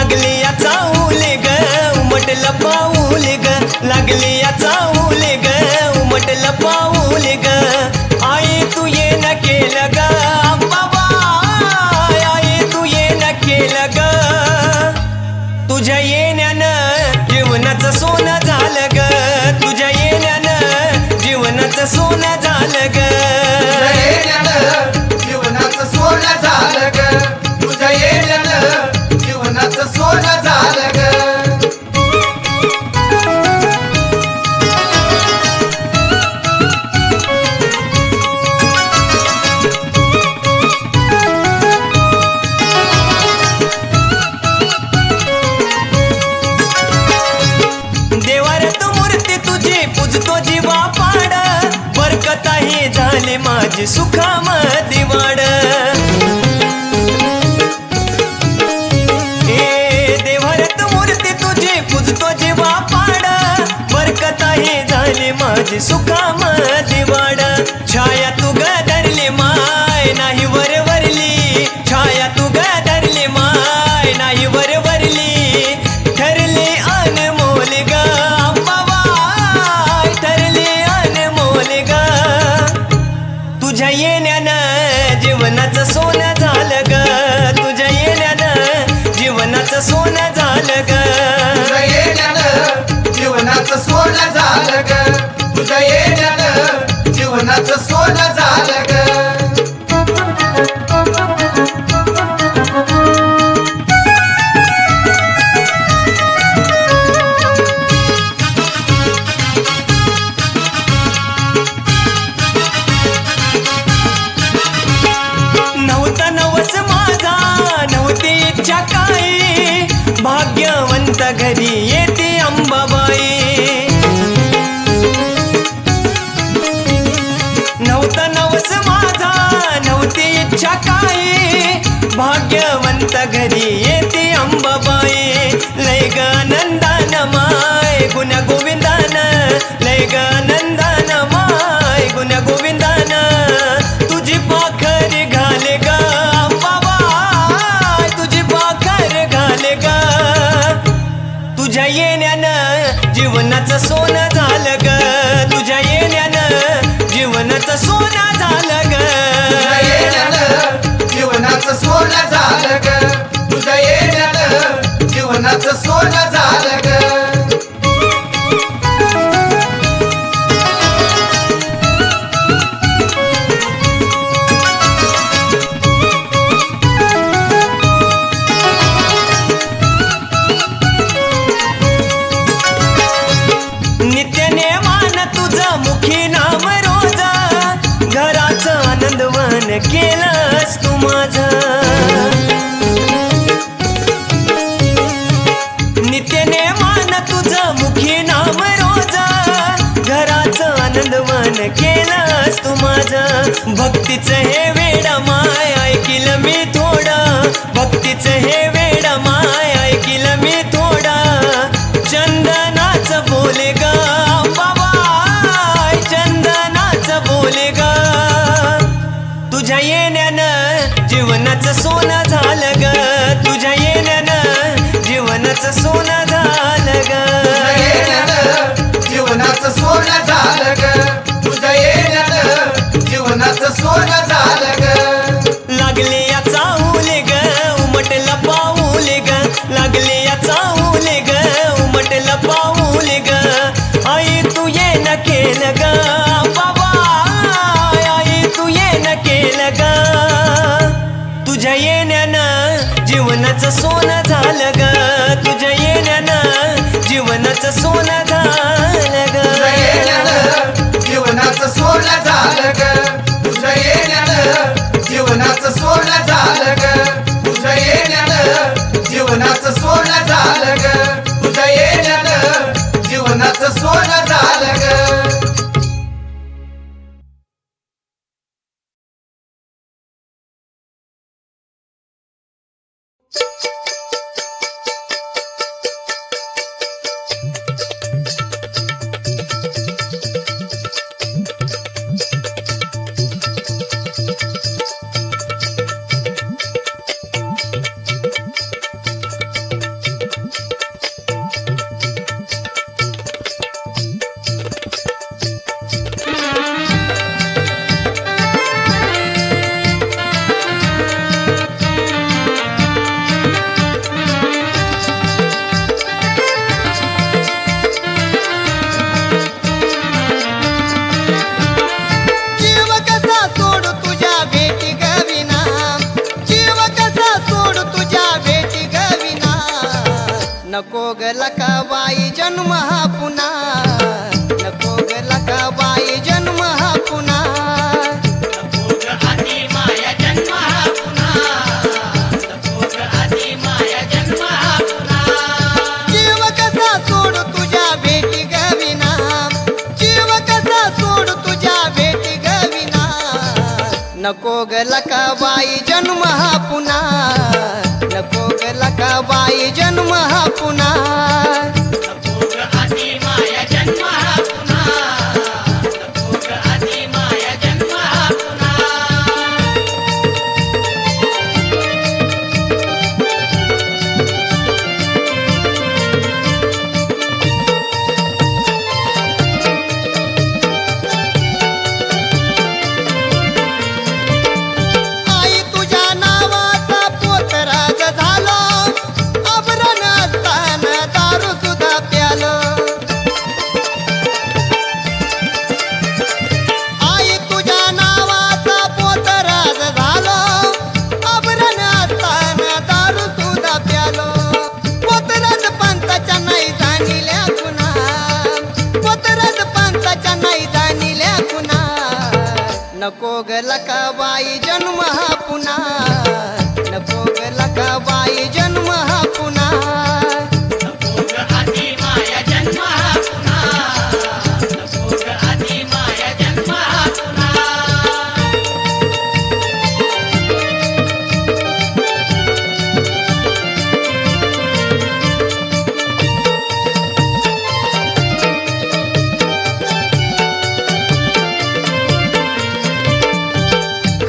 लागले या चाहुले ग उमटलं पाऊल ग लागले या चाहुले ग उमटलं पाऊल ग आई तू ये न केलं ग बाबा आई तू ये न केलं ग तुझ्या येण्यानं जीवनाचं सोनं झालं ग तुझ्या येण्यानं जीवनाचं सोनं झालं ग जीवनाचं सोनं झालं ग तुझ्या येण्यानं जीवनाचं सोनं झालं ग झाले माझी सुखामध्ये वाढ हे देवारत मूर्ती तुझी पूजतो जीवा पाड बरकत आहे झाले माझी सुखामध्ये वाढ छाया तू गदरली माय नाही वरवरली छाया तू गदरली माय नाही वरवरली ठरले अनमोल ग ठरले अनमोल ग तुझ्या येण्यानं जीवनाचं सोनं झालं ग तुझ्या येण्यानं जीवनाचं सोनं झालं ग तुझ्या येण्यानं जीवनाचं सोनं झालं ग तुझ्या येण्यानं जीवनाचं सोनं झालं ग भाग्यवंत घरी येते अंबाबाई नव्हता नवस माझा नव्हती इच्छा काही भाग्यवंत घरी येते अंबाबाई लय ग नंदन माय गुण गोविंदान लय ग नंदन माय गुण गोविंदान तुझी पाखर घाले ग तुझ्या येण्यानं जीवनाचं सोनं झालं ग तुझ्या येण्यानं जीवनाचं सोनं झालं ग तुझ्या येण्यानं जीवनाचं सोनं झालं ग तुझ्या येण्यानं जीवनाचं सोनं झालं ग केलंस तू माझं नित्यने मान तुझं मुखी नाम रोज घराचं आनंदवन केलंस तू माझं भक्तीचं हे वेड माय ऐकिलं मी थोडं भक्तीचं हे वेड माय ऐकिलं मी थोडं चंदनाचं बोले ग बाबा चंदनाचं बोले ग तुझ्या येण्यानं जीवनाचं सोनं झालं ग तुझ्या येण्यानं जीवनाचं सोनं झालं ग जीवनाचं सोनं झालं ग तुझ्या येण्यानं जीवनाचं सोनं झालं ग लागले या चाहुले ग उमटलं पाऊल ग लागले या चाहुले ग उमटलं पाऊल ग आई तू ये न केलं ग बाबा आई तू ये न केलं ग तुझ्या येण्यानं जीवनाचं सोनं झालं ग तुझ्या येण्यानं जीवनाचं सोनं झालं ग जीवनाचं सोनं झालं ग तुझ्या येण्यानं जीवनाचं सोनं झालं ग तुझ्या येण्यानं जीवनाचं सोनं झालं ग तुझ्या येण्यानं जीवनाचं सोनं झालं ग नको ग लकाबाई जन्म हा पुन्हा, नको ग लकाबाई जन्म हा पुन्हा. जीव कसा सोड तुझ्या भेटी गविना, जीव कसा सोड तुझ्या भेटी गविना. नको ग लकाबाई जन्म हा पुन्हा, नको ग लकाबाई जन्म हा पुन्हा. आई तुझ्या नावाचा पोतराज झालो, अभरण असताना दारू सुद्धा प्यालो. आई तुझ्या नावाचा पोतराज झालो, अभरण असताना दारू सुद्धा प्यालो. पोतराज पंथाच्या नाही जाणिल्या खुना, पोतराज पंथाच्या नाही जाणिल्या खुना. नको ग लकाबाई जन्म हा पुन्हा, नको ग लकाबाई जन्म हा पुन्हा.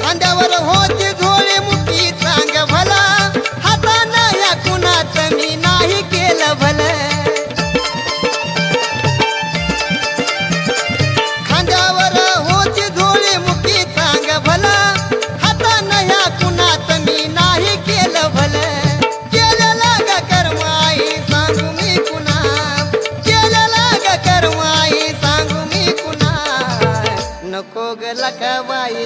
खांद्यावर होती झोळी मुठी चांग भला, हातानं या कुणाचं मी नाही केलं भलं. खांद्यावर होती झोळी मुठी चांग भला, हातानं या कुणाचं मी नाही केलं भलं. केलेला ग कर्माई सांगू मी कुणा, केलेला ग कर्माई सांगू मी कुणा. नको ग लकाबाई